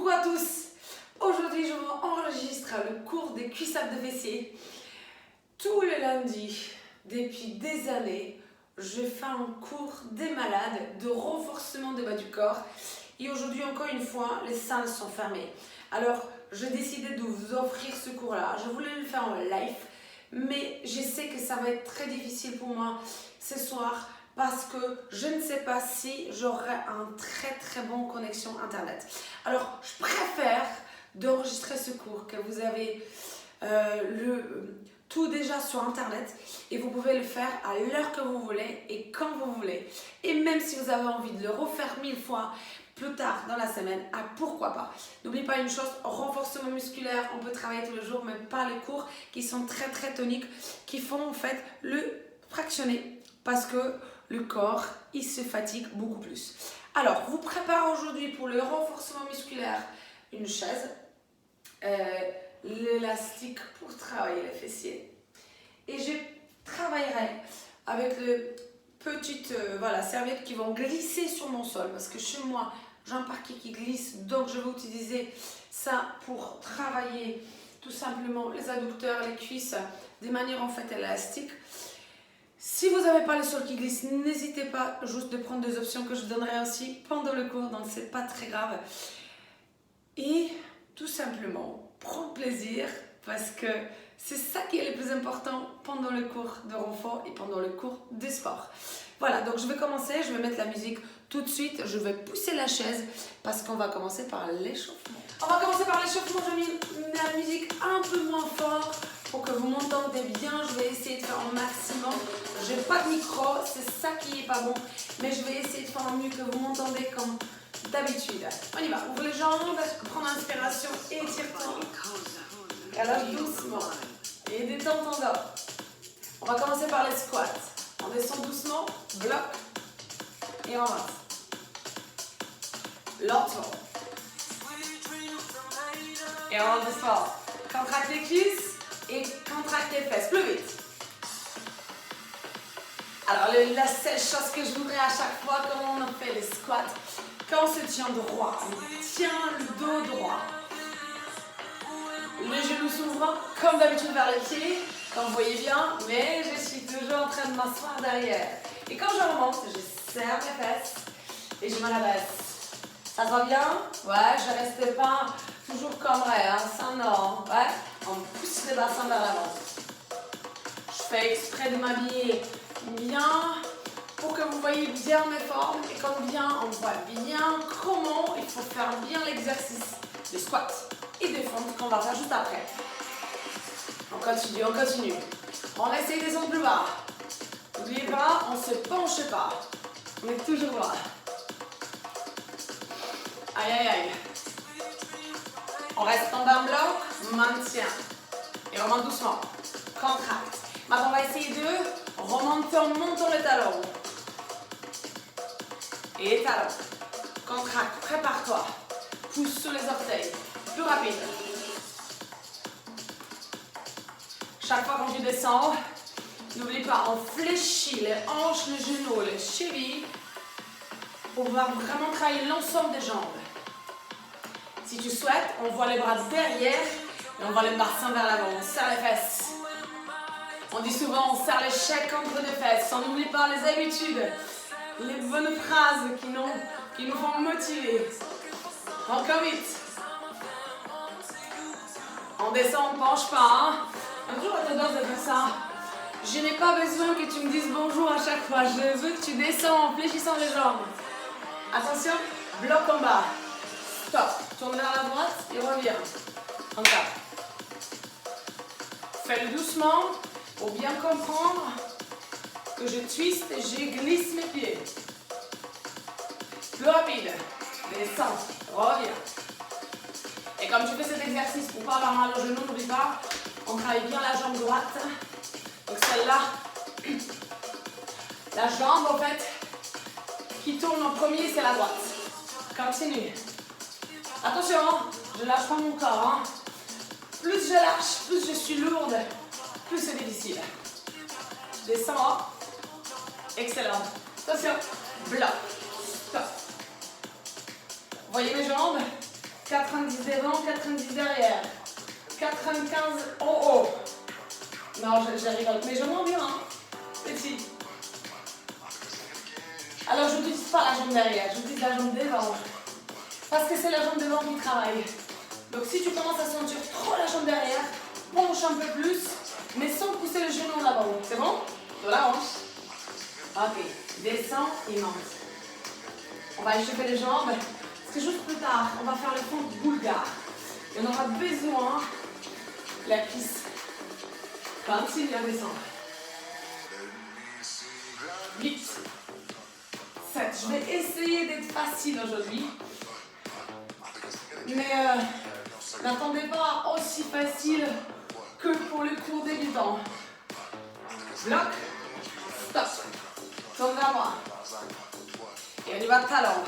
Coucou à tous. Aujourd'hui, je vous enregistre le cours des cuissardes de fessiers. Tous les lundis, depuis des années, je fais un cours des malades de renforcement des bas du corps. Et aujourd'hui, encore une fois, les salles sont fermées. Alors, j'ai décidé de vous offrir ce cours-là. Je voulais le faire en live, mais je sais que ça va être très difficile pour moi ce soir parce que je ne sais pas si j'aurai un très bon connexion internet. Alors, je préfère d'enregistrer ce cours que vous avez tout déjà sur internet et vous pouvez le faire à l'heure que vous voulez et quand vous voulez. Et même si vous avez envie de le refaire 1000 fois plus tard dans la semaine, pourquoi pas. N'oubliez pas une chose, renforcement musculaire, on peut travailler tous les jours, mais pas les cours qui sont très toniques, qui font en fait le fractionner parce que le corps, il se fatigue beaucoup plus. Alors, vous préparez aujourd'hui pour le renforcement musculaire une chaise, l'élastique pour travailler les fessiers. Et je travaillerai avec les petites serviettes qui vont glisser sur mon sol parce que chez moi, j'ai un parquet qui glisse, donc je vais utiliser ça pour travailler tout simplement les adducteurs, les cuisses, de manière en fait élastique. Si vous n'avez pas le sol qui glisse, n'hésitez pas juste de prendre des options que je donnerai aussi pendant le cours, donc c'est pas très grave. Et tout simplement, prendre plaisir parce que c'est ça qui est le plus important pendant le cours de renfort et pendant le cours de sport. Voilà, donc je vais commencer, je vais mettre la musique tout de suite, je vais pousser la chaise parce qu'on va commencer par l'échauffement. On va commencer par l'échauffement, je mets la musique un peu moins fort pour que vous m'entendez bien. Je vais essayer de faire un maximum. Je n'ai pas de micro, c'est ça qui est pas bon, mais je vais essayer de faire un mieux que vous m'entendez comme d'habitude. On y va, ouvre les jambes, prends l'inspiration et étire-toi. Alors doucement et détends ton dos. On va commencer par les squats. On descend doucement, bloc et on avance. Lentement. Et on rentre fort. Contracte les cuisses et contracte les fesses. Plus vite. Alors la seule chose que je voudrais à chaque fois quand on fait les squats, quand on se tient droit, on tient le dos droit. Les genoux s'ouvrent comme d'habitude vers les pieds, comme vous voyez bien, mais je suis toujours en train de m'asseoir derrière. Et quand je remonte, je serre mes fesses et je me la baisse. Ça va bien? Ouais, je ne reste pas toujours comme vrai, hein, ça non. Ouais, on pousse les bassins vers l'avant. Je fais exprès de m'habiller bien pour que vous voyez bien mes formes et comme bien, on voit bien comment il faut faire bien l'exercice de squat et de fente qu'on va faire juste après. On continue. On essaye de descendre plus bas. N'oubliez pas, on ne se penche pas. On est toujours là. Aïe. On reste en bas bloc, maintien. Et on remonte doucement. Contracte. Maintenant, on va essayer de remonter en montant les talons. Et talons. Contracte, prépare-toi. Pousse sur les orteils. Plus rapide. Chaque fois quand tu descends, n'oublie pas, on fléchit les hanches, les genoux, les chevilles pour pouvoir vraiment travailler l'ensemble des jambes. Si tu souhaites, on voit les bras derrière et on voit les bassins vers l'avant. On serre les fesses. On dit souvent, on serre les chèques entre les fesses. On n'oublie pas les habitudes, les bonnes phrases qui nous font motiver. Encore vite. On descend, on ne penche pas. Hein. Toujours la tendance de faire ça. Je n'ai pas besoin que tu me dises bonjour à chaque fois. Je veux que tu descends en fléchissant les jambes. Attention, bloc en bas. Stop. Tourne vers la droite et reviens. Comme ça. Fais-le doucement pour bien comprendre que je twiste et je glisse mes pieds. Plus rapide. Descends. Reviens. Et comme tu fais cet exercice pour ne pas avoir mal au genou, n'oublie pas, on travaille bien la jambe droite. Donc celle-là, la jambe en fait, qui tourne en premier, c'est la droite. Continue. Attention, je lâche pas mon corps. Hein. Plus je lâche, plus je suis lourde, plus c'est difficile. Descends. Excellent. Attention. Bloc. Stop. Voyez mes jambes? 90 devant, 90 derrière. 95 en haut. Non, je rigole. Mais je m'en bien, hein. Petit. Alors, je n'utilise pas la jambe derrière, j'utilise la jambe devant. Parce que c'est la jambe devant qui travaille. Donc, si tu commences à sentir trop la jambe derrière, penche un peu plus, mais sans pousser le genou en avant. C'est bon? De la hanche. Ok. Descends et monte. On va échauffer les jambes. Parce que juste plus tard, on va faire le fond bulgare. Et on aura besoin de la cuisse. Continue à descendre. 8. 7. Je vais essayer d'être facile aujourd'hui. Mais n'attendez pas aussi facile que pour le cours débutant. Bloc. Stop. Tourne vers moi. Et on y va de talon.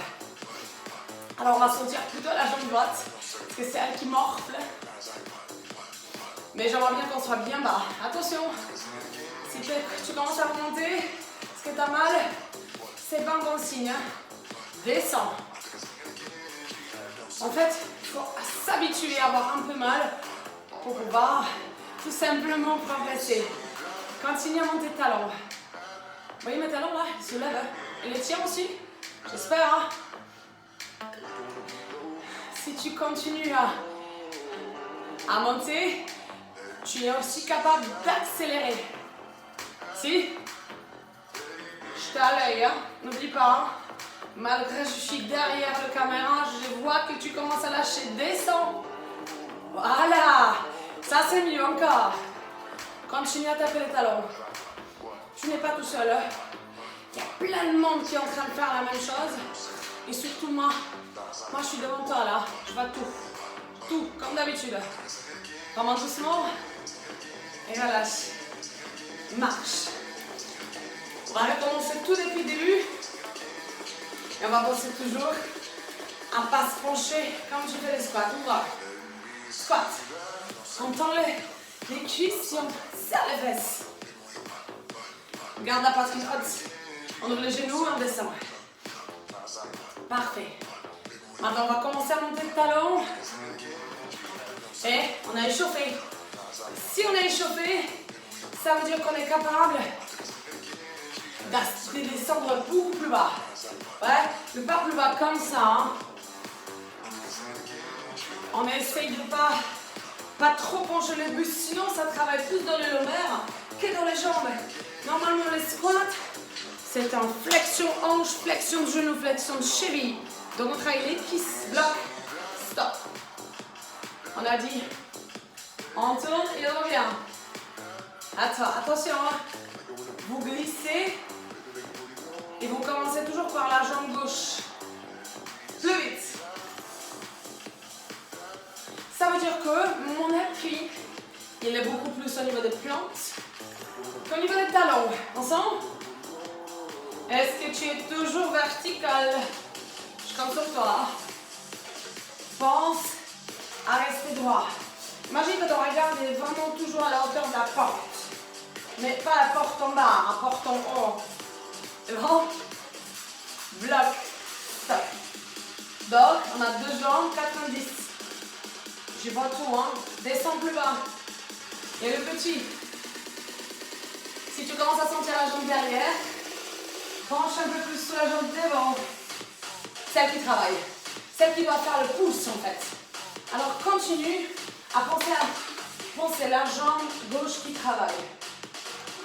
Alors on va sentir plutôt la jambe droite, parce que c'est elle qui morfle. Mais j'aimerais bien qu'on soit bien bas. Attention, si tu commences à remonter, parce que tu as mal, c'est pas un bon signe. Descends. En fait, il faut s'habituer à avoir un peu mal pour pouvoir tout simplement progresser. Continue à monter de talons. Vous voyez mes talons là, ils se lèvent. Et les tiens aussi, j'espère. Hein. Si tu continues à monter, tu es aussi capable d'accélérer. Si? Je t'ai à l'œil, hein? N'oublie pas. Hein? Malgré que je suis derrière la caméra, je vois que tu commences à lâcher. Descends. Voilà. Ça c'est mieux encore. Continue à taper les talons. Tu n'es pas tout seul. Hein? Il y a plein de monde qui est en train de faire la même chose. Et surtout moi je suis devant toi là. Je vois tout. Tout, comme d'habitude. Vraiment doucement. Et relâche. Marche. On va recommencer tout depuis le début. Et on va penser toujours à ne pas se pencher comme tu fais les squats. On va. Squat. On tend les cuisses et on serre les fesses. Garde la poitrine haute. On ouvre les genoux et on descend. Parfait. Maintenant, on va commencer à monter le talon. Et on a échauffé. Si on est échauffé, ça veut dire qu'on est capable de descendre beaucoup plus bas. Ouais, mais pas plus bas comme ça. Hein. On essaye de pas trop pencher le buste, sinon ça travaille plus dans les lombaires que dans les jambes. Normalement, les squats, c'est en flexion hanche, flexion de genou, flexion de cheville. Donc on travaille les cuisses, bloc, stop. On a dit, on tourne et on revient. Attention, hein. Vous glissez et vous commencez toujours par la jambe gauche. Plus vite. Ça veut dire que mon appui, il est beaucoup plus au niveau des plantes qu'au niveau des talons. Ensemble? Est-ce que tu es toujours vertical? Je compte sur toi. Pense à rester droit. Imagine que ton regard est vraiment toujours à la hauteur de la porte. Mais pas la porte en bas, la porte en haut. C'est bon? Bloc. Stop. Donc, on a deux jambes, 90. Je vois tout, hein. Descends plus bas. Et le petit. Si tu commences à sentir la jambe derrière, penche un peu plus sur la jambe devant. Celle qui travaille. Celle qui va faire le pouce, en fait. Alors, continue à penser la jambe gauche qui travaille.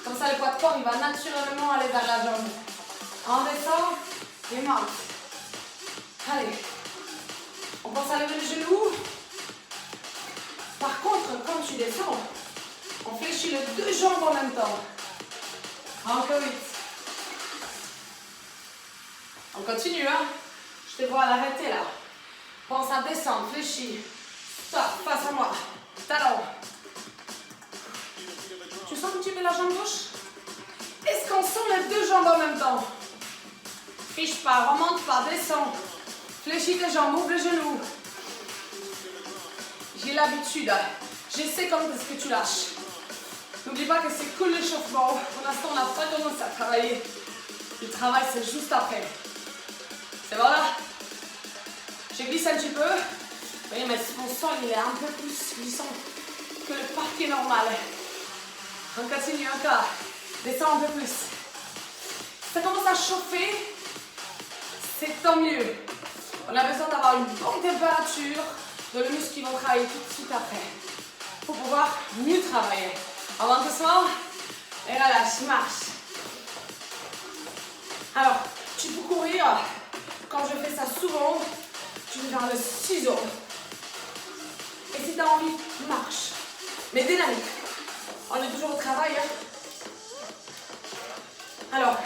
Comme ça, le poids de corps, il va naturellement aller vers la jambe. On descend et monte. Allez. On pense à lever le genou. Par contre, quand tu descends, on fléchit les deux jambes en même temps. Encore 8. On continue, hein. Je te vois à l'arrêter là. Pense à descendre, fléchis. Stop, face à moi. Talon. Tu sens que tu mets la jambe gauche? Est-ce qu'on sent les deux jambes en même temps? Fiche pas, remonte pas, descends. Fléchis tes jambes, ouvre les genoux. J'ai l'habitude. Je sais quand est-ce que tu lâches. N'oublie pas que c'est cool l'échauffement. Pour l'instant, on n'a pas commencé à travailler. Le travail, c'est juste après. C'est bon là? Je glisse un petit peu. voyez, mon sol, il est un peu plus glissant que le parquet normal. On continue encore. Descends un peu plus. Si ça commence à chauffer, c'est tant mieux. On a besoin d'avoir une bonne température dans les muscles qui vont travailler tout de suite après. Pour pouvoir mieux travailler. Avant que ce soit, et relâche, marche. Alors, tu peux courir. Quand je fais ça souvent, tu peux faire le ciseau. Et si tu as envie, marche. Mais dynamique. On est toujours au travail. Alors,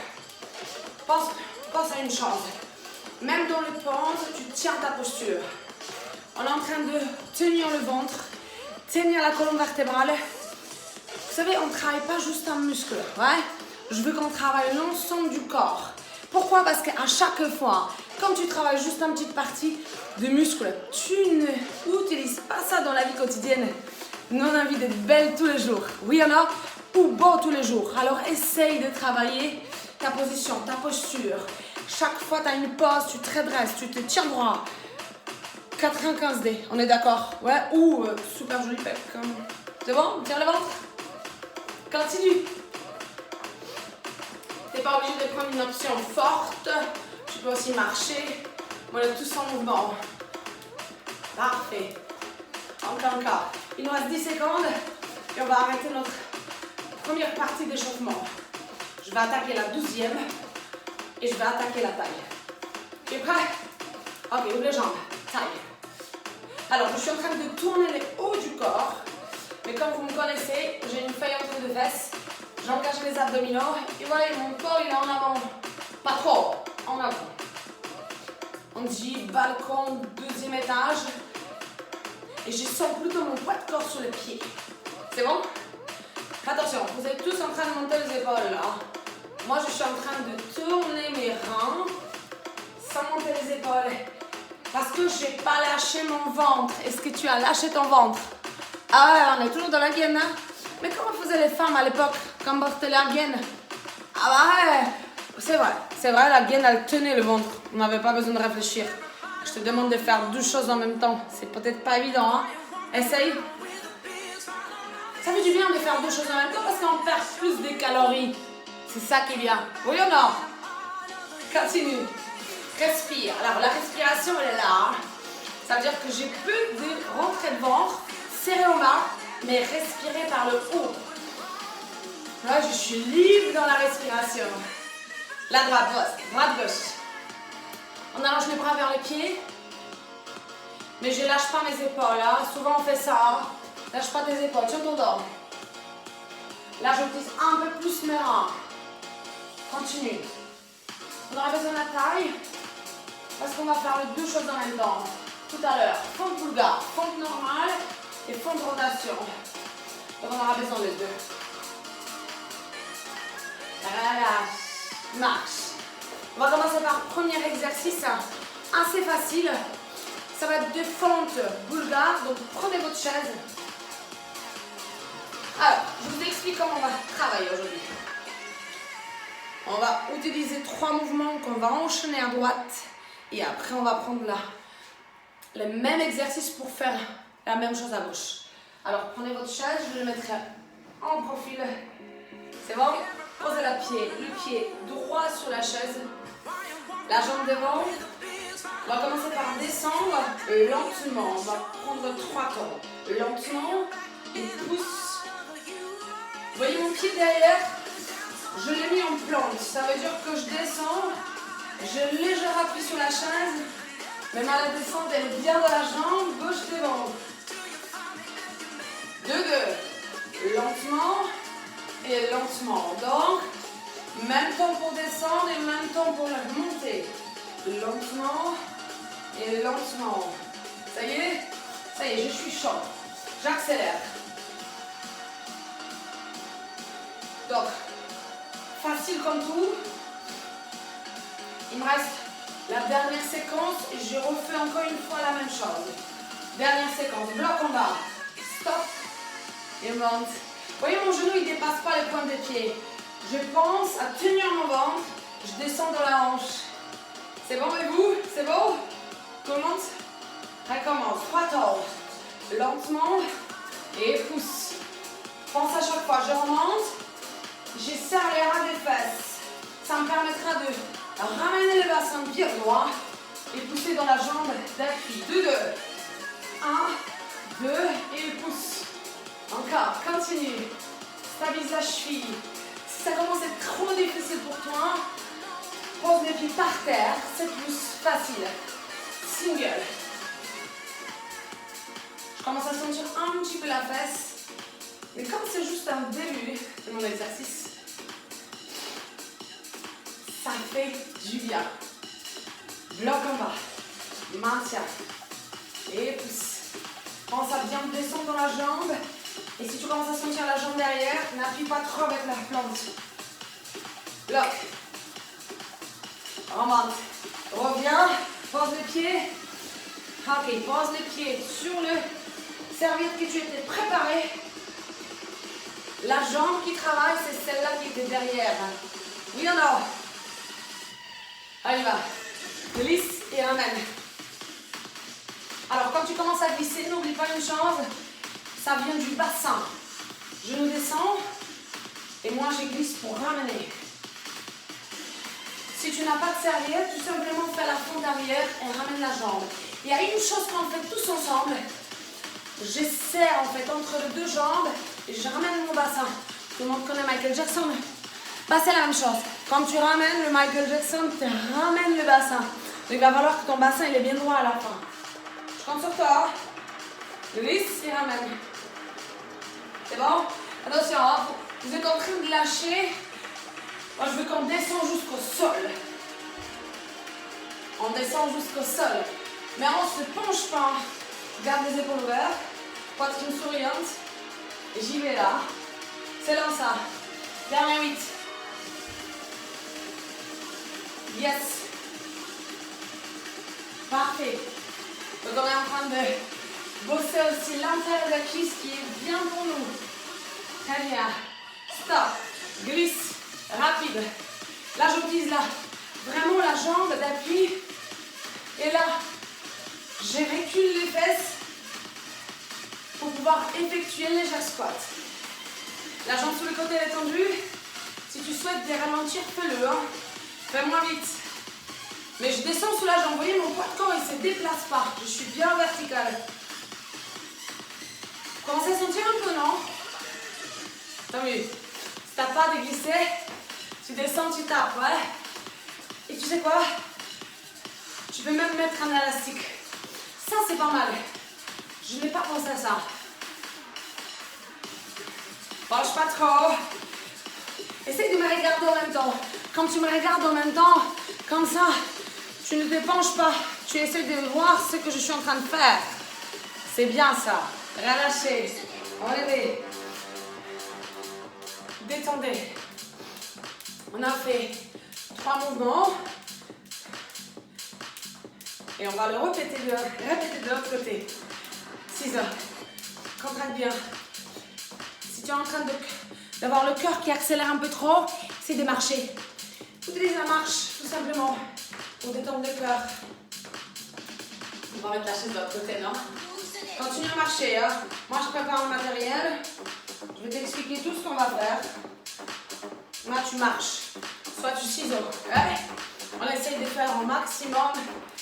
pense à une chose. Même dans le pente, tu tiens ta posture. On est en train de tenir le ventre, tenir la colonne vertébrale. Vous savez, on ne travaille pas juste un muscle. Ouais? Je veux qu'on travaille l'ensemble du corps. Pourquoi? Parce qu'à chaque fois, quand tu travailles juste une petite partie de muscle, tu n'utilises pas ça dans la vie quotidienne. Nous, on a envie d'être belle tous les jours. Oui, on a ou beau tous les jours. Alors, essaye de travailler ta position, ta posture. Chaque fois, tu as une pause, tu te redresses, tu te tiens droit. 95D, on est d'accord? Ouais, ou super joli pec. C'est bon? Tire le ventre. Continue. Tu n'es pas obligé de prendre une option forte. Tu peux aussi marcher. On est tous en mouvement. Parfait. Encore. Il nous reste 10 secondes et on va arrêter notre première partie d'échauffement. Je vais attaquer la 12e et je vais attaquer la taille. Tu es prêt? Ok, ouvre les jambes. Taille. Alors, je suis en train de tourner les hauts du corps. Mais comme vous me connaissez, j'ai une feuille entre les deux fesses. J'engage les abdominaux. Et voilà, mon corps, il est en avant. Pas trop, en avant. On dit balcon, 2e étage. Et je sens plutôt mon poids de corps sur le pied. C'est bon? Attention, vous êtes tous en train de monter les épaules là. Moi, je suis en train de tourner mes reins sans monter les épaules. Parce que je n'ai pas lâché mon ventre. Est-ce que tu as lâché ton ventre? Ah ouais, on est toujours dans la gaine, hein? Mais comment faisaient les femmes à l'époque quand on portait la gaine? Ah bah ouais, c'est vrai, la gaine, elle tenait le ventre. On n'avait pas besoin de réfléchir. Je te demande de faire 2 choses en même temps. C'est peut-être pas évident, hein? Essaye. Ça fait du bien de faire 2 choses en même temps parce qu'on perd plus de calories. C'est ça qui est bien. Oui ou non? Continue. Respire. Alors, la respiration, elle est là. Ça veut dire que j'ai peu de rentrée de ventre, serré au bas, mais respirer par le haut. Là, je suis libre dans la respiration. La droite-gauche. On allonge les bras vers les pieds. Mais je ne lâche pas mes épaules. Hein. Souvent, on fait ça. Lâche pas tes épaules. Tiens ton dos. Là, j'utilise un peu plus mes reins. Continue. On aura besoin de la taille. Parce qu'on va faire les 2 choses en même temps. Tout à l'heure, fente bulgare, fente normale et fente rotation. Donc, on aura besoin des 2. Relâche. Marche. On va commencer par le premier exercice, assez facile. Ça va être 2 fentes bulgares, donc prenez votre chaise. Alors, je vous explique comment on va travailler aujourd'hui. On va utiliser 3 mouvements qu'on va enchaîner à droite et après on va prendre le même exercice pour faire la même chose à gauche. Alors, prenez votre chaise, je le mettrai en profil. C'est bon? Posez le pied droit sur la chaise. La jambe devant. On va commencer par descendre lentement. On va prendre 3 temps. Lentement. Et pousse. Vous voyez mon pied derrière? Je l'ai mis en plante. Ça veut dire que je descends. Je légèrement appuie sur la chaise. Même à la descente, elle est bien dans la jambe. Gauche devant. 2. Lentement. Et lentement. Donc, même temps pour descendre et même temps pour la monter. Lentement et lentement. Ça y est? Ça y est, je suis chaud. J'accélère. Donc, facile comme tout. Il me reste la dernière séquence et je refais encore une fois la même chose. Dernière séquence. Bloc en bas. Stop. Et monte. Vous voyez, mon genou, il ne dépasse pas les pointes des pieds. Je pense à tenir mon ventre. Je descends dans la hanche. C'est bon avec vous? C'est bon? Tout le monde? Recommence. 3 temps. lentement et pousse. Pense à chaque fois, je remonte, je serre les ras des fesses. Ça me permettra de ramener le bassin bien droit et pousser dans la jambe d'appui. 2, 2. 1, 2 et pousse. Encore, continue. Stabilise la cheville. Si ça commence à être trop difficile pour toi, pose les pieds par terre, c'est plus facile. Single. Je commence à sentir un petit peu la fesse, mais comme c'est juste un début de mon exercice, ça fait du bien. Bloc en bas, maintiens et pousse. Pense à bien descendre dans la jambe. Et si tu commences à sentir la jambe derrière, n'appuie pas trop avec la plante. Bloc. Remonte. Reviens. Pose les pieds. Ok, pose les pieds sur le serviette que tu étais préparé. La jambe qui travaille, c'est celle-là qui était derrière. Oui ou non? Allez, va. Glisse et ramène. Alors, quand tu commences à glisser, n'oublie pas une chose. Ça vient du bassin. Genou descend et moi je glisse pour ramener. Si tu n'as pas de serviette, tout simplement fais la fente arrière et ramène la jambe. Il y a une chose qu'on fait tous ensemble. Je serre en fait entre les deux jambes et je ramène mon bassin. Tout le monde connaît Michael Jackson. Bah, c'est la même chose. Quand tu ramènes le Michael Jackson, tu ramènes le bassin. Donc il va falloir que ton bassin il est bien droit à la fin. Je compte sur toi. Glisse et ramène. C'est bon? Attention, hein, vous êtes en train de lâcher. Moi, je veux qu'on descende jusqu'au sol. On descend jusqu'au sol. Mais on ne se penche pas. Garde les épaules ouvertes. Poitrine souriante. Et j'y vais là. C'est là ça. Dernier 8. Yes. Parfait. Donc, on est en train de bosser aussi l'intérieur de la cuisse qui est bien pour nous. Très bien. Stop. Glisse. Rapide. Là, j'utilise là vraiment la jambe d'appui. Et là, je recule les fesses pour pouvoir effectuer le léger squat. La jambe sur le côté est tendue. Si tu souhaites des ralentir, fais-le. Hein. Fais moins vite. Mais je descends sous la jambe. Vous voyez, mon poids de corps, il ne se déplace pas. Je suis bien verticale. Vous commencez à sentir un peu, non? Tant mieux. Si tu n'as pas déglissé, tu descends, tu tapes, ouais. Et tu sais quoi? Tu peux même mettre un élastique. Ça, c'est pas mal. Je n'ai pas pensé à ça. Penche pas trop. Essaye de me regarder en même temps. Quand tu me regardes en même temps, comme ça, tu ne te penches pas. Tu essaies de voir ce que je suis en train de faire. C'est bien ça. Relâchez. Enlevez. Détendez. On a fait 3 mouvements. Et on va le répéter de l'autre côté. 6 heures. Contracte bien. Si tu es en train d'avoir le cœur qui accélère un peu trop, c'est de marcher. Utilise la marche, tout simplement, pour détendre le cœur. On va mettre la chaise de l'autre côté, non? Continue à marcher. Hein. Moi, je prépare le matériel. Je vais t'expliquer tout ce qu'on va faire. Là, tu marches. Soit tu ciseaux. Ouais. On essaye de faire au maximum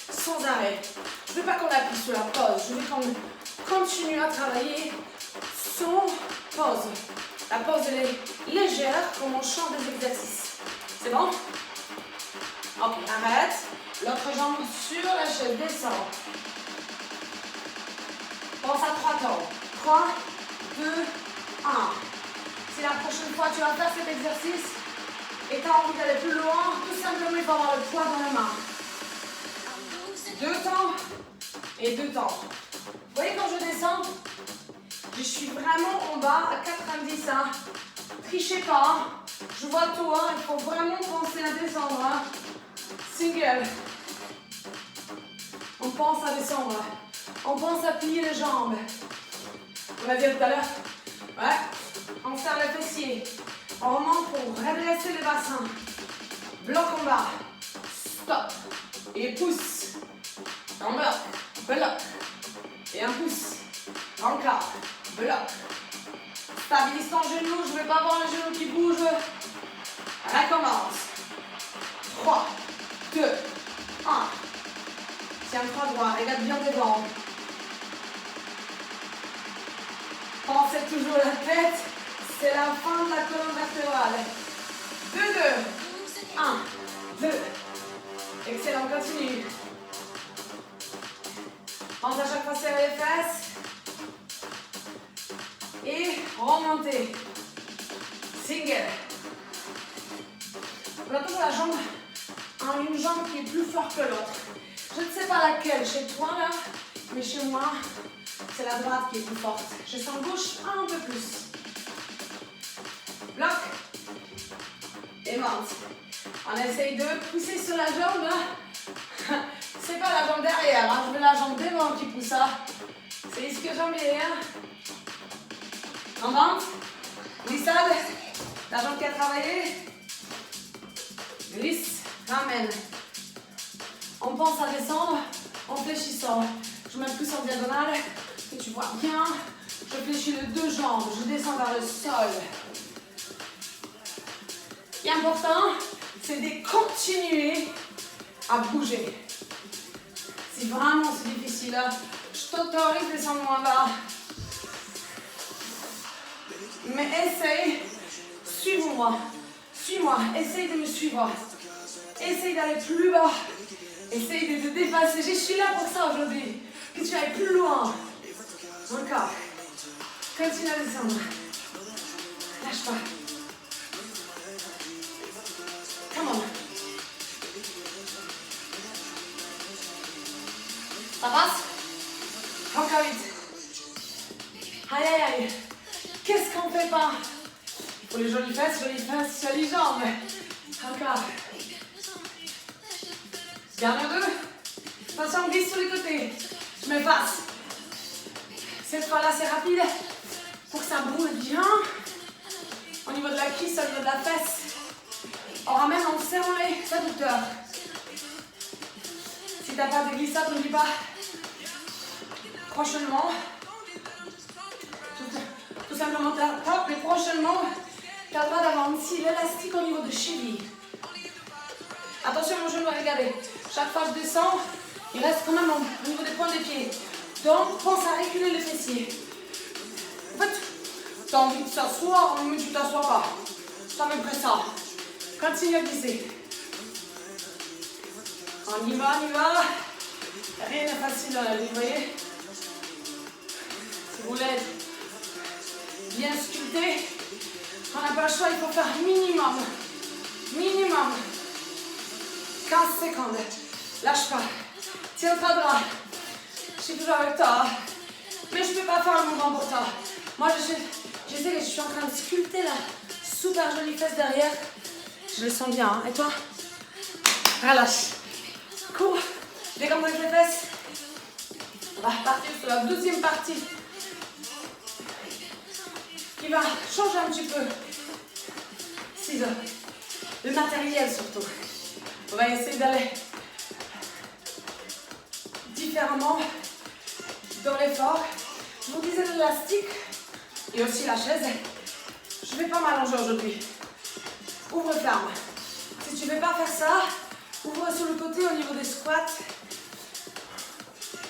sans arrêt. Je ne veux pas qu'on appuie sur la pause. Je veux qu'on continue à travailler sans pause. La pause, elle est légère comme on chante des exercices. C'est bon? Ok, arrête. L'autre jambe sur la chaise, descend. Pense à 3 temps. 3, 2, 1. Si la prochaine fois tu vas faire cet exercice et tu as envie d'aller plus loin, tout simplement il faut avoir le poids dans la main. 2 temps et 2 temps. Vous voyez quand je descends, je suis vraiment en bas à 90. Hein. Trichez pas. Hein. Je vois tout. Hein. Il faut vraiment penser à descendre. Hein. Single. On pense à descendre. On pense à plier les jambes. On a dit tout à l'heure. Ouais. On serre les fessiers. On remonte pour redresser le bassin. Bloc en bas. Stop. Et pousse. En bas. Bloc. Et un pouce. Encore. Bloc. Stabilise ton genou. Je ne veux pas voir le genou qui bouge. Recommence. 3, 2, 1. Tiens-toi droit. Regarde bien devant. Pensez toujours la tête. C'est la fin de la colonne vertébrale. 2, 2. 1, 2. Excellent, continue. Pense à chaque fois serrer les fesses. Et remonter. Single. On a toujours la jambe, une jambe qui est plus forte que l'autre. Je ne sais pas laquelle chez toi là, mais chez moi, c'est la droite qui est plus forte. Je sens gauche un peu plus. Bloc. Et monte. On essaye de pousser sur la jambe là. C'est pas la jambe derrière, hein. Je veux la jambe devant qui pousse ça. C'est ischio jambier. Hein. On monte. Glissade. La jambe qui a travaillé. Glisse. Ramène. On pense à descendre en fléchissant. Je mets plus en diagonale. Que tu vois bien. Je fléchis les deux jambes. Je descends vers le sol. Ce qui est important, c'est de continuer à bouger. Si vraiment c'est difficile, je t'autorise de descendre moins bas. Mais essaye, suis-moi, essaye de me suivre. Essaye d'aller plus bas. Essaye de te dépasser. Je suis là pour ça aujourd'hui. Que tu ailles plus loin. Encore. Continue à descendre. Lâche pas. Come on. Ça passe? Encore vite. Aïe, aïe, aïe. Qu'est-ce qu'on fait pas? Pour les jolies fesses, jolies jambes. Encore. Garde deux. Attention, on glisse sur les côtés. Je m'efface. Cette fois-là, c'est rapide. Pour que ça brûle bien. Au niveau de la cuisse, au niveau de la fesse. On ramène en serrant les adducteurs. Si tu n'as pas de glissade, n'oublie pas. Prochainement. Tout simplement, hop, mais prochainement, tu as le droit d'avoir aussi l'élastique au niveau de cheville. Attention mon genou, regardez. Chaque fois que je descends, il reste quand même au niveau des points des pieds. Donc, pense à reculer les fessiers. En fait, tu as envie de s'asseoir, mais tu ne t'assois pas. Ça me prend ça. Continue à glisser. On y va, on y va. Rien n'est facile dans la vie, vous voyez. Si vous voulez être bien sculpté, on n'a pas le choix, il faut faire minimum 15 secondes. Lâche pas. Tiens-toi droit. Je suis toujours avec toi. Mais je ne peux pas faire le mouvement pour toi. Moi, je sais que je suis en train de sculpter la super jolie fesse derrière. Je le sens bien. Hein. Et toi? Relâche. Cours. Dégomme avec les fesses. On va repartir sur la deuxième partie qui va changer un petit peu. 6 heures. Le matériel surtout. On va essayer d'aller différemment dans l'effort. Je vous disais l'élastique et aussi la chaise. Je ne vais pas m'allonger aujourd'hui. Ouvre ferme. Si tu ne veux pas faire ça, ouvre sur le côté au niveau des squats.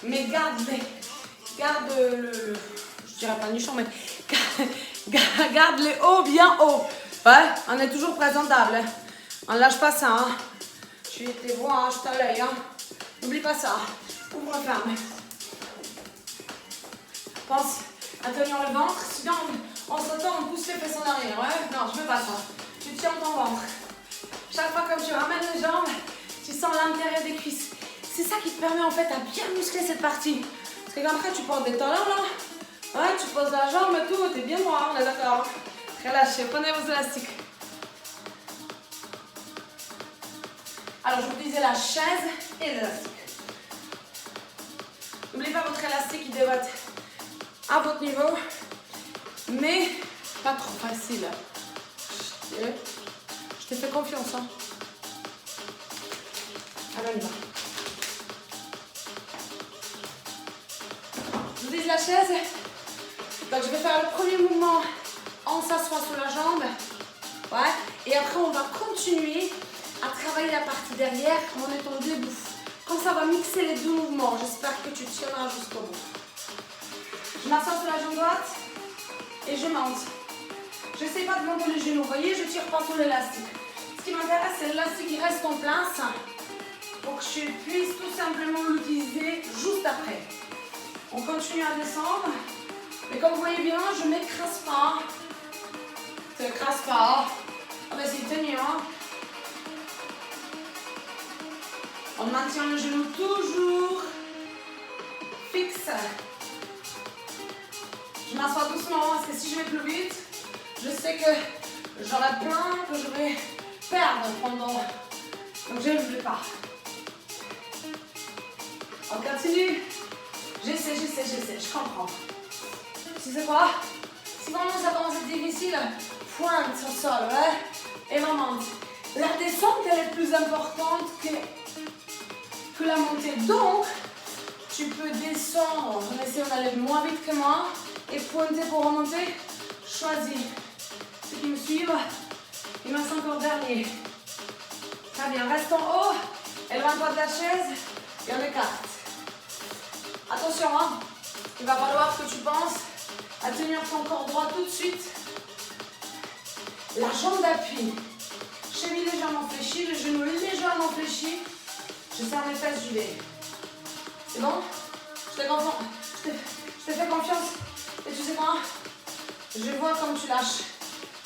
Mais garde le je dirais pas nichon, mais garde les hauts bien haut. Ouais, on est toujours présentable. Hein. On ne lâche pas ça. Hein. Tu les vois, hein, je t'en l'œil. Hein. N'oublie pas ça. Ouvre ferme. Pense à tenir le ventre. Sinon, en sautant, on pousse les fesses en arrière. Ouais, non, je ne veux pas ça. Tu tiens ton ventre. Chaque fois que tu ramènes les jambes, tu sens l'intérieur des cuisses. C'est ça qui te permet en fait à bien muscler cette partie. Parce que après, tu portes des talons là. Ouais, tu poses la jambe et tout. T'es bien droit, on est d'accord. Relâchez, prenez vos élastiques. Alors, je vous disais la chaise et l'élastique. N'oubliez pas votre élastique, il doit être à votre niveau, mais pas trop facile. Je t'ai fait confiance. Hein. Alors, on y va. Je vous dis la chaise, Donc je vais faire le premier mouvement, on s'assoit sur la jambe. Ouais. Et après on va continuer à travailler la partie derrière en étant debout. Comme ça, on va mixer les deux mouvements. J'espère que tu tiendras jusqu'au bout. Je m'assois sur la jambe droite et je monte. Je n'essaie pas de monter les genoux. Vous voyez, je ne tire pas sur l'élastique. Ce qui m'intéresse, c'est l'élastique qui reste en place pour que je puisse tout simplement l'utiliser juste après. On continue à descendre. Mais comme vous voyez bien, je ne m'écrase pas. Ne t'écrase pas. On va essayer de tenir. On maintient le genou toujours fixe. Je m'assois doucement parce que si je vais plus vite, je sais que j'aurai plein que je vais perdre pendant. Donc je ne le fais pas. On continue. J'essaie, je comprends. Tu sais quoi? Si vraiment ça commence à être difficile, pointe au sol, ouais? Et remonte. La descente, elle est plus importante que la montée. Donc, tu peux descendre en essayant d'aller moins vite que moi et pointer pour remonter. Choisis. Ceux qui me suivent, il me reste encore dernier. Très bien, reste en haut, éloigne-toi de la chaise et on écarte. Attention, hein, il va falloir que tu penses à tenir ton corps droit tout de suite. La jambe d'appui, cheville légèrement fléchie, le genou légèrement fléchi. Je serre mes fesses, j'y vais. C'est bon? Je te fais confiance. Et tu sais quoi? Je vois comme tu lâches.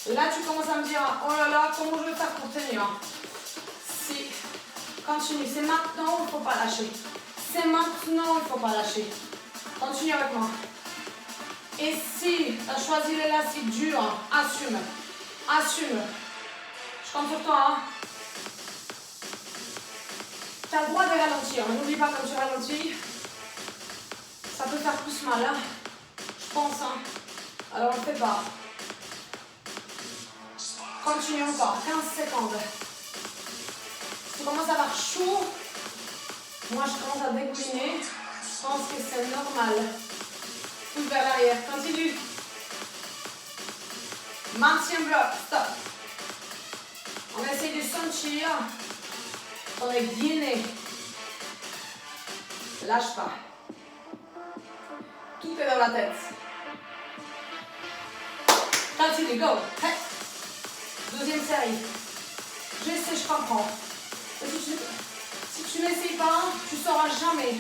Là, tu commences à me dire, oh là là, comment je vais faire pour tenir? Si, continue. C'est maintenant, il ne faut pas lâcher. C'est maintenant, il ne faut pas lâcher. Continue avec moi. Et si tu as choisi l'élastique dur, assume. Assume. Je compte sur toi, hein. Tu as le droit de ralentir. N'oublie pas quand tu ralentis, ça peut faire plus mal, hein. Je pense, hein. Alors on ne le fait pas. Continue encore, 15 secondes. Si tu commences à avoir chaud, moi je commence à dégouliner. Je pense que c'est normal. Pousse vers l'arrière, continue. Maintiens bloc, stop. On va essayer de sentir ton gainer. Lâche pas. Tout est dans la tête. Continue, go. Hey. Deuxième série. Je sais, je comprends. Si tu n'essayes pas, tu ne sauras jamais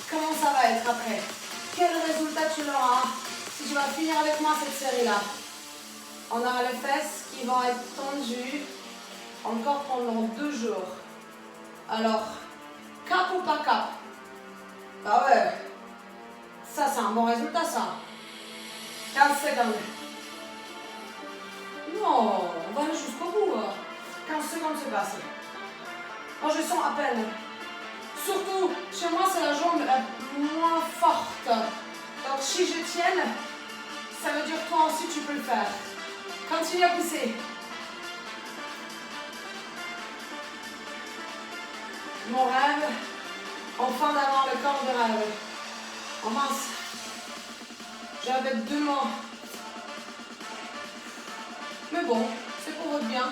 comment ça va être après. Quel résultat tu auras si tu vas finir avec moi cette série-là. On aura les fesses qui vont être tendues encore pendant 2 jours. Alors, cap ou pas cap? Ah ouais, ça c'est un bon résultat ça. 15 secondes. Non, on va aller jusqu'au bout. 15 secondes se passent. Moi je sens à peine. Surtout, chez moi c'est la jambe la moins forte. Donc si je tienne, ça veut dire que toi aussi tu peux le faire. Continue à pousser. Mon rêve, enfin d'avoir le corps de rêve. Oh mince, j'avais 2 mots. Mais bon, c'est pour votre bien.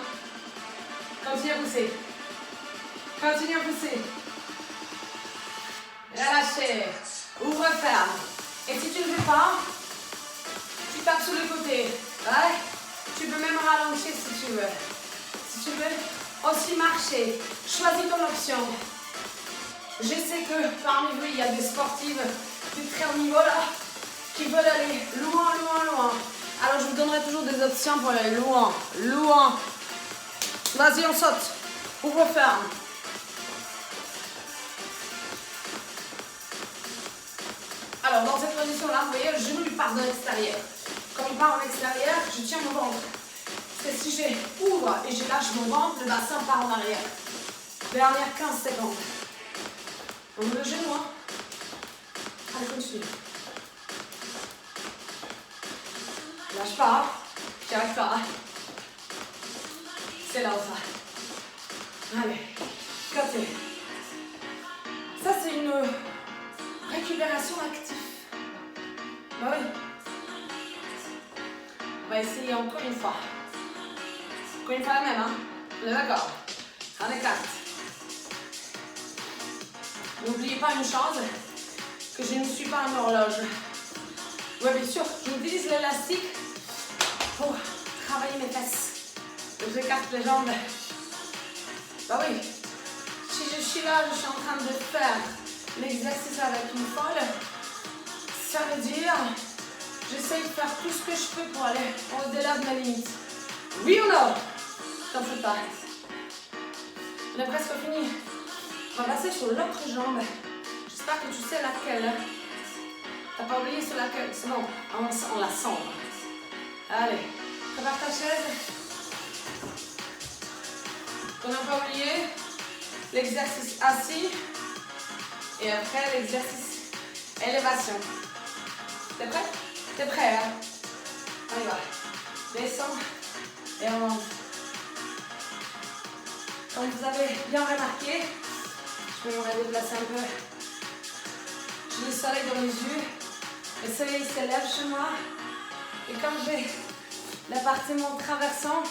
Continue à pousser. Continue à pousser. Relâchez. Ouvre, ferme. Et si tu ne le fais pas, tu tapes sur le côté. Ouais. Tu peux même ralentir si tu veux. Si tu veux aussi marcher, choisis ton option. Je sais que parmi vous, il y a des sportives de très haut niveau là, qui veulent aller loin, loin, loin. Alors je vous donnerai toujours des options pour aller loin, loin. Vas-y, on saute. Ouvre, ferme. Alors dans cette position-là, vous voyez, le genou il part de l'extérieur. Quand il part en extérieur, je tiens mon ventre. Parce que si je ouvre et je lâche mon ventre, le bassin part en arrière. Dernière 15 secondes. On met le genou, hein. Allez, continue. Lâche pas, j'y arrive pas. C'est là où ça. Allez, côté. Ça c'est une récupération active. Bah oui. va essayer encore une fois. Encore une fois la même, hein. On est d'accord. On écarte. N'oubliez pas une chose, que je ne suis pas une horloge. Oui, bien sûr, j'utilise l'élastique pour travailler mes fesses. J'écarte les jambes. Bah oui, si je suis là, je suis en train de faire l'exercice avec une folle, ça veut dire j'essaie de faire tout ce que je peux pour aller au-delà de mes limites. Oui ou non? T'en fais pas. On est presque fini. On va passer sur l'autre jambe. J'espère que tu sais laquelle. T'as pas oublié sur laquelle? C'est bon, on la sent. Allez, prépare ta chaise. On n'a pas oublié l'exercice assis. Et après l'exercice élévation. T'es prêt? T'es prêt, hein? On y va. Descends et on monte. Comme vous avez bien remarqué, je vais me déplacer un peu. J'ai le soleil dans les yeux. Le soleil s'élève chez moi. Et comme j'ai l'appartement traversant,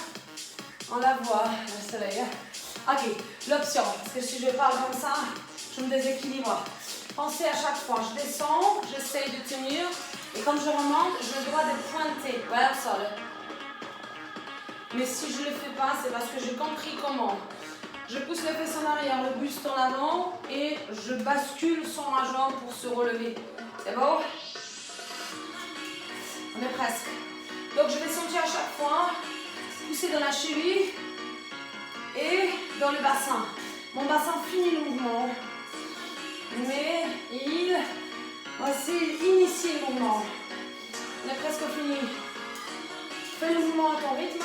on la voit, le soleil. Ok, l'option, parce que si je parle comme ça, je me déséquilibre. Pensez à chaque fois, je descends, j'essaye de tenir. Et quand je remonte, j'ai le droit de pointer vers le sol. Mais si je ne le fais pas, c'est parce que j'ai compris comment. Je pousse les fesses en arrière, le buste en avant et je bascule sur ma jambe pour se relever. C'est bon? On est presque. Donc je vais sentir à chaque fois pousser dans la cheville et dans le bassin. Mon bassin finit le mouvement, mais il aussi initie le mouvement. On est presque fini. Fais le mouvement à ton rythme.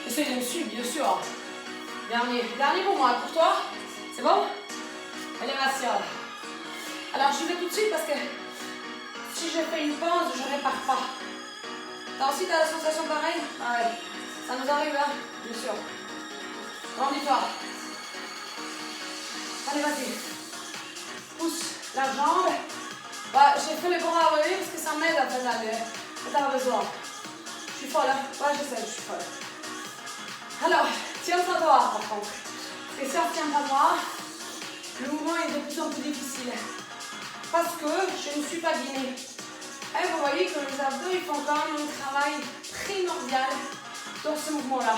Essaye de me suivre, bien sûr. Dernier pour moi, pour toi. C'est bon? Élévation. Alors je vais tout de suite parce que si je fais une pause, je ne répare pas. T'as aussi la sensation pareille? Ah ouais. Ça nous arrive là, bien sûr. Rendis-toi. Allez, vas-y. Pousse la jambe. Bah, j'ai fait les bras à relever parce que ça m'aide à faire ça. T'as pas besoin. Je suis folle, hein? Ouais, je sais, je suis folle. Alors, tiens-toi droit par contre. Parce que si on ne tient pas droit, le mouvement est de plus en plus difficile. Parce que je ne suis pas guinée. Et vous voyez que les abdos, ils font quand même un travail primordial dans ce mouvement-là.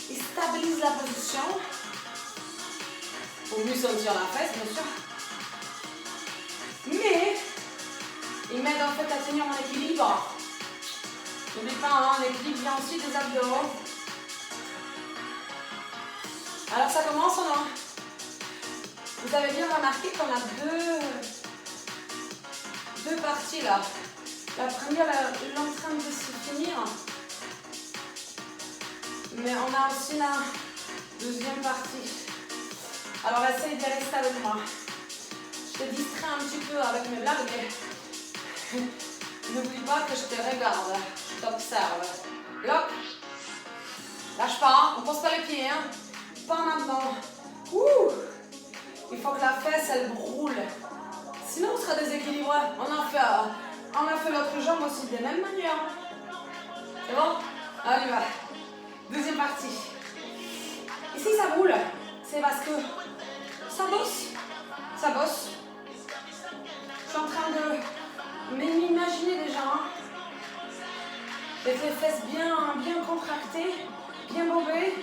Ils stabilisent la position. Pour mieux sentir la fesse, bien sûr. Mais, ils m'aident en fait à tenir mon équilibre. N'oublie pas, hein, l'équilibre vient aussi des abdos. Alors ça commence ou non? Vous avez bien remarqué qu'on a deux parties là. La première elle est en train de se finir. Mais on a aussi la deuxième partie. Alors essaye de rester avec moi. Je te distrais un petit peu avec mes blagues, mais n'oublie pas que je te regarde, je t'observe. Bloc. Lâche pas, hein. On ne pose pas les pieds, hein. Pas maintenant. Ouh. Il faut que la fesse elle roule. Sinon on sera déséquilibré. On a fait l'autre jambe aussi de la même manière. C'est bon? Allez, on y va. Deuxième partie. Ici ça roule. C'est parce que ça bosse. Ça bosse. Je suis en train de m'imaginer déjà. Hein. Les fesses bien contractées, bien bombées.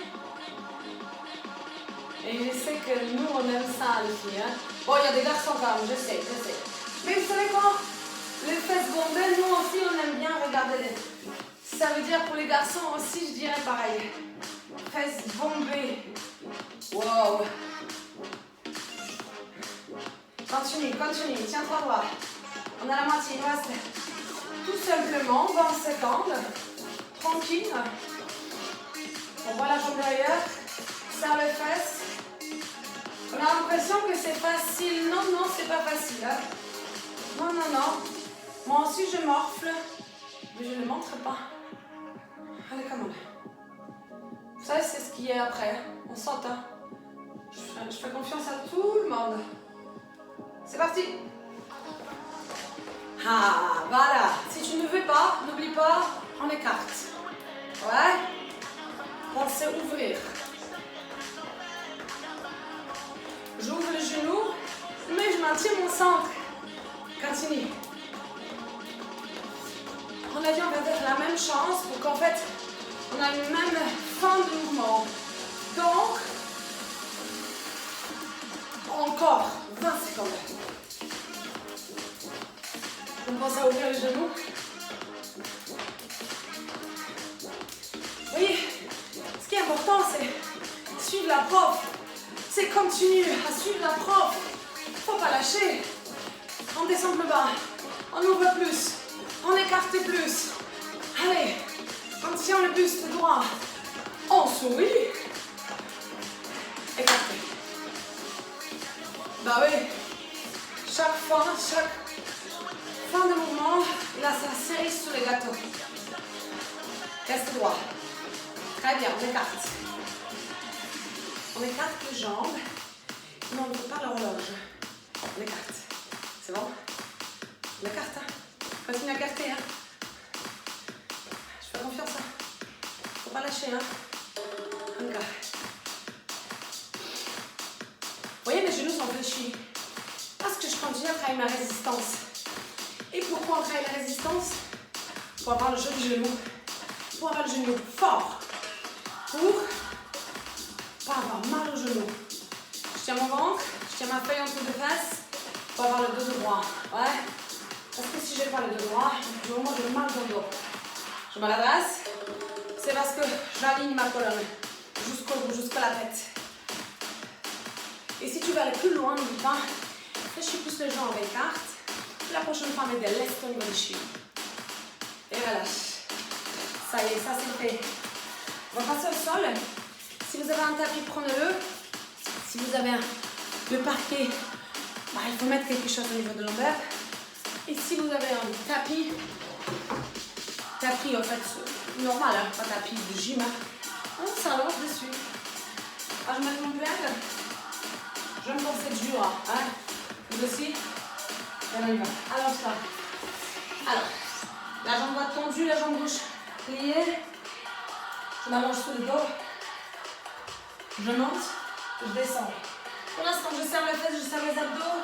Et je sais que nous, on aime ça, les filles. Hein. Bon, il y a des garçons quand même, je sais. Mais vous savez quoi? Les fesses bombées, nous aussi, on aime bien regarder les... Ça veut dire pour les garçons aussi, je dirais pareil. Fesses bombées. Wow. Continue. Tiens-toi droit. On a la moitié, il nous reste tout simplement 20 secondes. Tranquille. On voit la jambe derrière. Serre les fesses. On a l'impression que c'est facile. Non, c'est pas facile. Hein. Non. Moi aussi, je morfle. Mais je ne le montre pas. Allez, come on. Ça, c'est ce qui est après. On saute. Hein. Je fais confiance à tout le monde. C'est parti. Ah, voilà. Si tu ne veux pas, n'oublie pas, on écarte. Ouais. Pensez ouvrir. J'ouvre le genou, mais je maintiens mon centre. Continue. On a dit on va faire la même chose pour qu'en fait, on a une même fin de mouvement. Donc, encore 20 secondes. On pense à ouvrir les genoux. Oui, ce qui est important, c'est suivre la prof. C'est continuer à suivre la prof. Faut pas lâcher. On descend le bas. On ouvre plus. On écarte plus. Allez, on tient le buste droit. On sourit. Écarté. Bah oui. Chaque fin de mouvement, il a sa cerise sur les gâteaux. Reste droit. Très bien, on écarte. On écarte les jambes. Non, on ne peut pas l'horloge. On écarte. C'est bon? On écarte, hein? Continue à écarter, hein? Je fais confiance, hein? Faut pas lâcher, hein? Encore. Vous voyez, mes genoux sont fléchis. Parce que je continue à travailler ma résistance. Et pourquoi on travaille la résistance? Pour avoir le joli genou. Pour avoir le genou fort. Pour pas avoir mal au genou. Je tiens mon ventre, je tiens ma feuille entre deux fesses pour avoir le dos droit. Ouais. Parce que si j'ai pas le dos droit, j'ai au moins de mal dans le dos. Je me redresse. C'est parce que j'aligne ma colonne jusqu'à la tête. Et si tu veux aller plus loin, n'oublie pas, fléchis plus les jambes et écarte. La prochaine fois, mets des laisse au niveau du cheville. Et relâche. Ça y est, ça c'est fait. On va passer au sol. Si vous avez un tapis, prenez-le. Si vous avez le parquet, bah, il faut mettre quelque chose au niveau de l'ombre. Et si vous avez un tapis en fait normal, hein, pas tapis de gym, on s'allonge dessus. Alors, je mets mon plaid. Je me pense cette dur. Hein. Vous aussi. Et on y va. Alors ça. Alors, la jambe droite tendue, la jambe gauche pliée. Je m'allonge sur le dos. Je monte, je descends. Pour l'instant, je serre les fesses, je serre les abdos.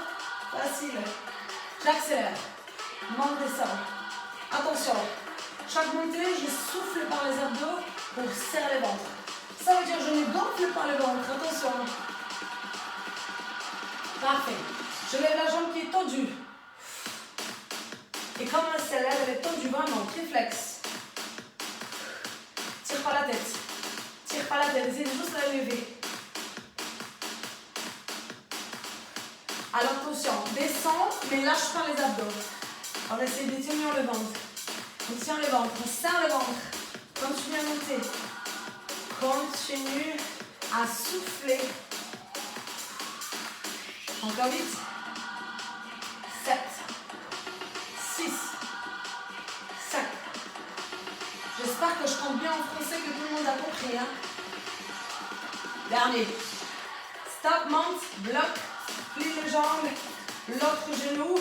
Facile. J'accélère. Monte, descend. Attention. Chaque montée, je souffle par les abdos pour serrer le ventre. Ça veut dire que je ne gonfle pas le ventre. Attention. Parfait. Je lève la jambe qui est tendue. Et comme elle s'élève, elle est tendue vraiment. Triflex. Tire pas la tête. Tire pas la tête. Essayez juste la lever. Alors attention. Descends, mais lâche pas les abdos. On essaie de tenir le ventre. On tient le ventre. On serre le ventre. Continue à monter. Continue à souffler. Encore vite. 7, 6, 5. J'espère que je compte bien en français, que tout le monde a compris. Hein? Dernier. Stop, monte, bloc, plie les jambes, l'autre genou,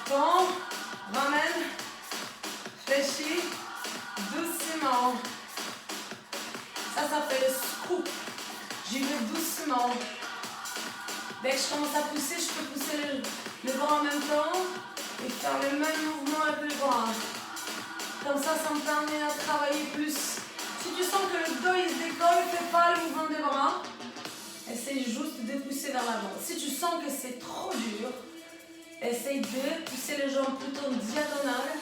tend, ramène, fléchis, doucement. Ça fait le scoop. J'y vais doucement. Dès que je commence à pousser, je peux pousser le bras en même temps et faire le même mouvement avec le bras. Comme ça me permet à travailler plus. Si tu sens que le dos il se décolle, fais pas le mouvement des bras. Essaye juste de pousser vers l'avant. Si tu sens que c'est trop dur, essaye de pousser les jambes plutôt diagonales,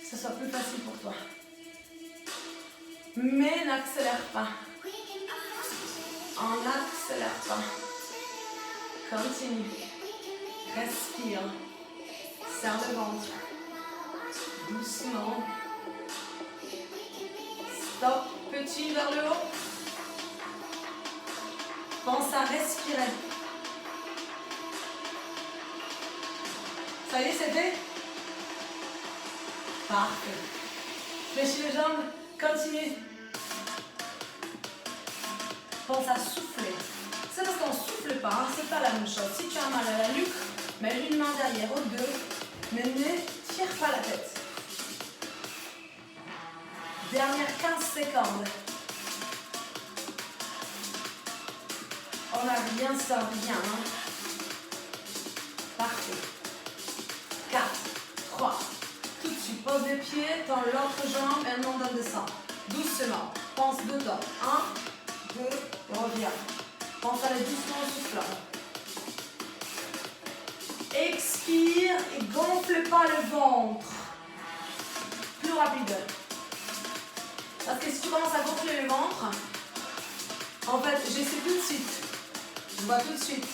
que ce soit plus facile pour toi. Mais n'accélère pas. On n'accélère pas. Continue. Respire. Serre le ventre. Doucement. Stop. Petit vers le haut. Pense à respirer. Ça y est, c'est fait? Parfait. Fléchis les jambes. Continue. Pense à souffler. C'est parce qu'on ne souffle pas, hein, c'est pas la même chose. Si tu as mal à la nuque, mets une main derrière aux deux, mais ne tire pas la tête. Dernière 15 secondes. On a bien ça, bien. Hein? Parfait. 4, 3. Tout de suite, pose les pieds, tends l'autre jambe et on descend. Doucement. Pense dedans. 1, 2, reviens. Pense à aller doucement en soufflant. Expire et gonfle pas le ventre. Plus rapide. Parce que si tu commences à gonfler le ventre, en fait, j'essaie tout de suite. Je vois tout de suite.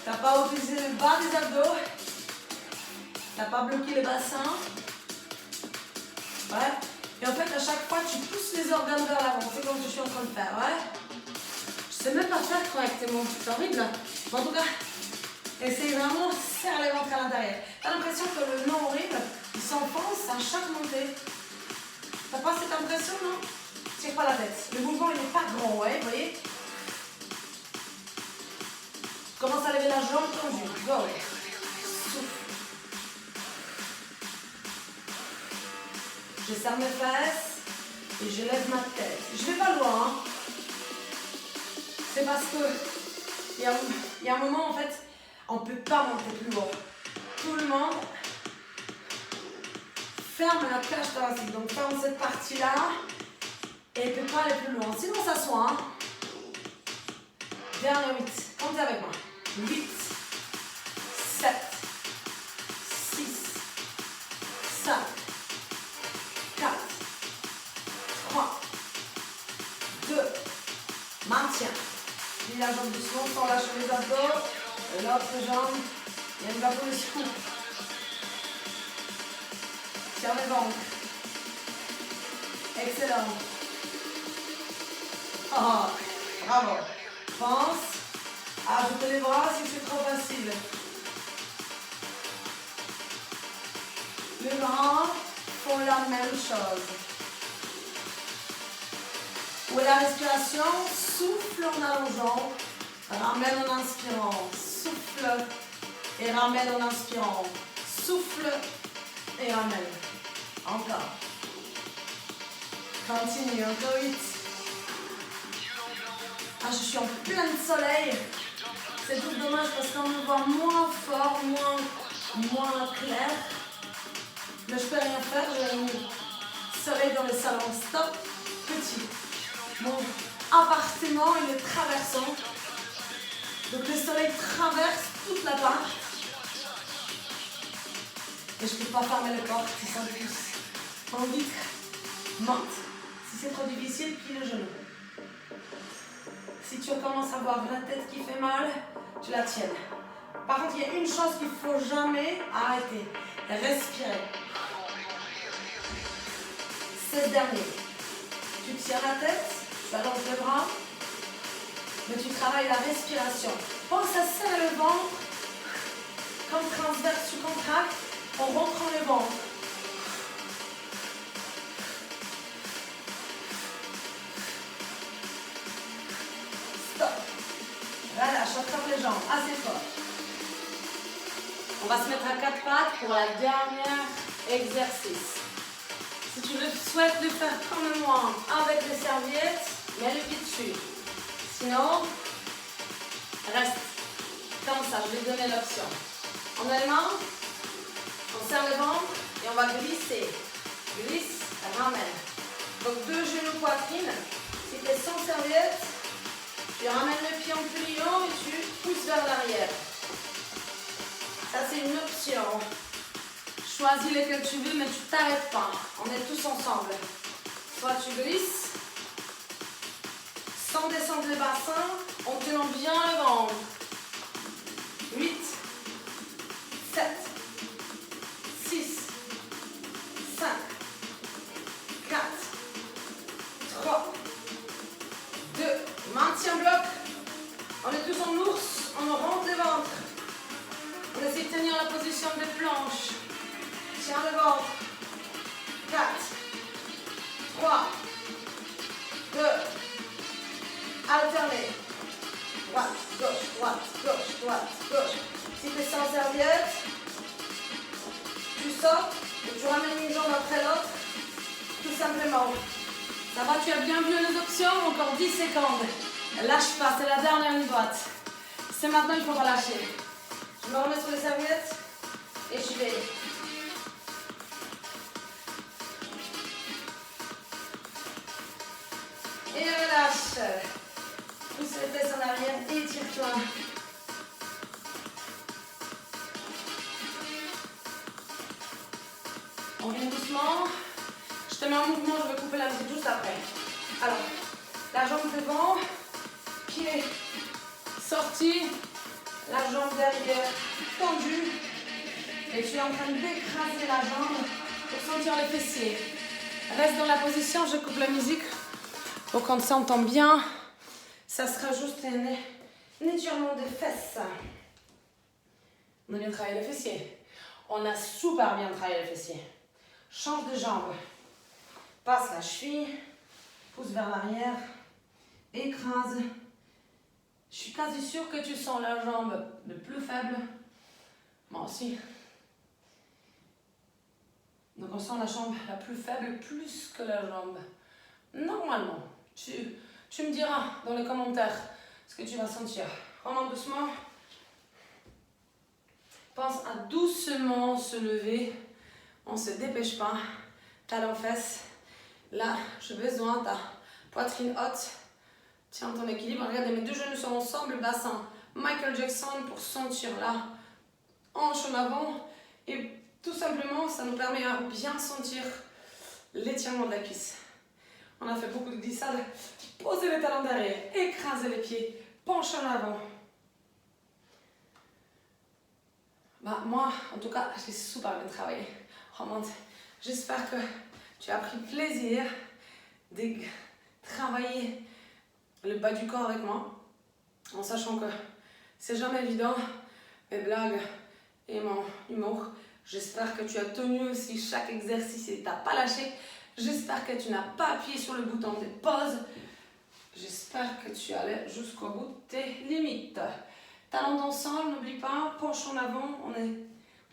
Tu n'as pas utilisé le bas des abdos. Tu n'as pas bloqué le bassin. Ouais. Et en fait, à chaque fois, tu pousses les organes vers l'avant. C'est comme je suis en train de faire. Ouais. Je ne sais même pas faire correctement. C'est horrible. Mais en tout cas, essaye vraiment de serrer le ventre à l'intérieur. Tu as l'impression que le nez horrible, il s'enfonce à chaque montée. T'as pas cette impression, non? Tire pas la tête. Le mouvement, il n'est pas grand, ouais, vous voyez? Commence à lever la jambe tendue. Go. Souffle. Je serre mes fesses et je lève ma tête. Je vais pas loin, hein. C'est parce que il y a un moment, en fait, on ne peut pas monter plus haut. Tout le monde ferme la cage thoracique. Donc ferme cette partie-là et ne peut pas aller plus loin. Sinon, on s'assoit. Hein. Dernier 8. Comptez avec moi. 8, 7, 6, 5, 4, 3, 2, maintien. Plie la jambe doucement sans lâcher les abdos. L'autre jambe, il y a une vague de scoop. Tire les ventres. Excellent. Oh, bravo. Pense à ajouter les bras si c'est trop facile. Les bras font la même chose. Où est la respiration? Souffle en allongeant. Ramène en inspirant. Souffle et ramène en inspirant. Souffle et ramène. Encore. Continue, encore 8. Ah, je suis en plein soleil. C'est tout dommage parce qu'on me voit moins fort, moins clair. Mais je peux rien faire, j'ai un soleil dans le salon. Stop, petit. Mon appartement, il est traversant. Donc le soleil traverse toute la part. Et je ne peux pas fermer les portes si ça pousse. En vitre, monte. Si c'est trop difficile, plie le genou. Si tu commences à avoir la tête qui fait mal, tu la tiennes. Par contre, il y a une chose qu'il ne faut jamais arrêter. Respirer. C'est le dernier. Tu tiens la tête, tu allonges les bras, mais tu travailles la respiration. Pense à serrer le ventre, comme transverse, tu contractes, en rentrant le ventre. Stop. Relâche, attrape les jambes, assez fort. On va se mettre à 4 pattes pour la dernière exercice. Si tu souhaites le faire comme moi, avec les serviettes, mets le pied dessus. Sinon, reste comme ça, je vais donner l'option. En allemand, on serre le ventre et on va glisser. Glisse, ramène. Donc 2 genoux poitrine. Si tu es sans serviette, tu ramènes le pied en pliant et tu pousses vers l'arrière. Ça c'est une option. Choisis lesquels tu veux mais tu t'arrêtes pas. On est tous ensemble. Soit tu glisses, sans descendre le bassin, en tenant bien le ventre. 8, 7, 6, 5, 4, 3, 2, maintien bloc. On est tous en ours, on rentre le ventre. On essaie de tenir la position de planche. Tiens le ventre. 4, 3, 2, alternez. Droite, gauche, droite, gauche, droite, gauche. Si tu es sans serviette, tu sautes et tu ramènes une jambe après l'autre, tout simplement. Ça va, tu as bien vu les options? Encore 10 secondes. Lâche pas, c'est la dernière ligne droite. C'est maintenant, il faut relâcher. Je me remets sur les serviettes et je vais. Et relâche. Pousse les fesses en arrière et tire-toi. On vient doucement. Je te mets en mouvement, je vais couper la musique juste après. Alors, la jambe devant, pied sorti, la jambe derrière tendue. Et tu es en train d'écraser la jambe pour sentir les fessiers. Reste dans la position, je coupe la musique pour qu'on s'entende bien. Ça sera juste un étirement des fesses. On a bien travaillé les fessiers. On a super bien travaillé les fessiers. Change de jambe. Passe la cheville. Pousse vers l'arrière. Écrase. Je suis quasi sûre que tu sens la jambe le plus faible. Moi aussi. Donc on sent la jambe la plus faible plus que la jambe. Normalement. Tu me diras dans les commentaires ce que tu vas sentir. Remonte doucement. Pense à doucement se lever. On ne se dépêche pas. Talons fesses. Là, j'ai besoin de ta poitrine haute. Tiens ton équilibre. Regardez, mes deux genoux sont ensemble. Bassin Michael Jackson pour sentir là. Hanche en avant. Et tout simplement, ça nous permet à bien sentir l'étirement de la cuisse. On a fait beaucoup de glissades. Posez les talons derrière. Écrasez les pieds. Penche en avant. Bah, moi, en tout cas, j'ai super bien travaillé. Remonte. J'espère que tu as pris plaisir de travailler le bas du corps avec moi, en sachant que c'est jamais évident, mes blagues et mon humour. J'espère que tu as tenu aussi chaque exercice et tu n'as pas lâché. J'espère que tu n'as pas appuyé sur le bouton de pause. J'espère que tu allais jusqu'au bout de tes limites. Talons d'ensemble, n'oublie pas, penche en avant,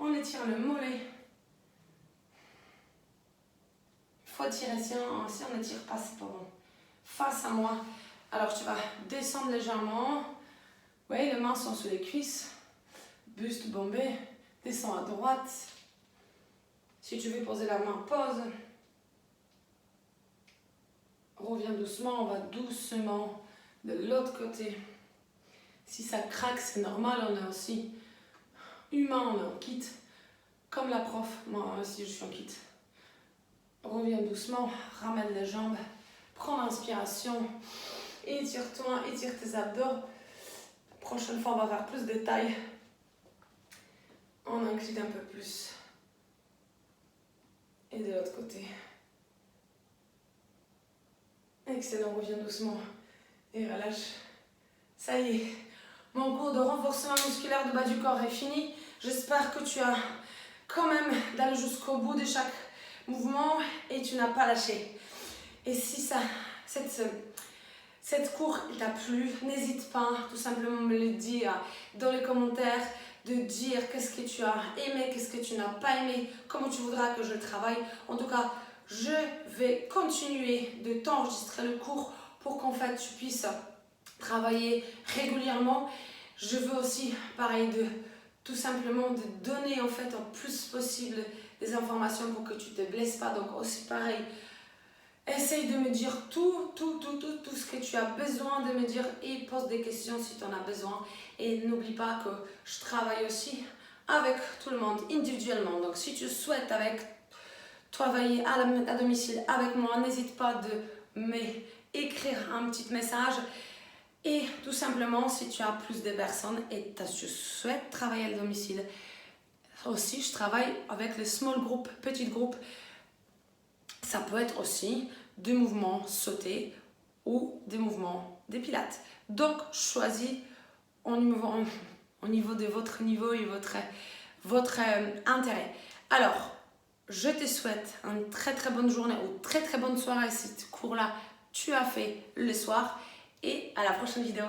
on étire le mollet. Il faut tirer, si on n'étire pas, c'est pas bon. Face à moi. Alors tu vas descendre légèrement. Oui, les mains sont sous les cuisses. Buste bombé. Descends à droite. Si tu veux poser la main, pose. Reviens doucement, on va doucement de l'autre côté. Si ça craque, c'est normal, on est aussi humain, on est en kit. Comme la prof, moi aussi je suis en kit. Reviens doucement, ramène les jambes, prends l'inspiration, étire-toi, étire tes abdos. Prochaine fois, on va faire plus de taille. On incline un peu plus. Et de l'autre côté. Excellent, reviens doucement et relâche. Ça y est, mon cours de renforcement musculaire du bas du corps est fini. J'espère que tu as quand même d'aller jusqu'au bout de chaque mouvement et tu n'as pas lâché. Et si cette cours t'a plu, n'hésite pas tout simplement à me le dire dans les commentaires, de dire qu'est-ce que tu as aimé, qu'est-ce que tu n'as pas aimé, comment tu voudras que je le travaille. En tout cas, je vais continuer de t'enregistrer le cours pour qu'en fait tu puisses travailler régulièrement. Je veux aussi, pareil, tout simplement de donner en fait au plus possible des informations pour que tu ne te blesses pas. Donc aussi pareil, essaye de me dire tout ce que tu as besoin de me dire et pose des questions si tu en as besoin. Et n'oublie pas que je travaille aussi avec tout le monde individuellement. Donc si tu souhaites travailler à domicile avec moi, n'hésite pas de m'écrire un petit message. Et tout simplement, si tu as plus de personnes et tu souhaites travailler à domicile, aussi je travaille avec les small group, petits groupes. Ça peut être aussi des mouvements sautés ou des mouvements des pilates. Donc, choisis au niveau de votre niveau et votre intérêt. Alors, je te souhaite une très très bonne journée ou très très bonne soirée si ce cours-là tu as fait le soir. Et à la prochaine vidéo.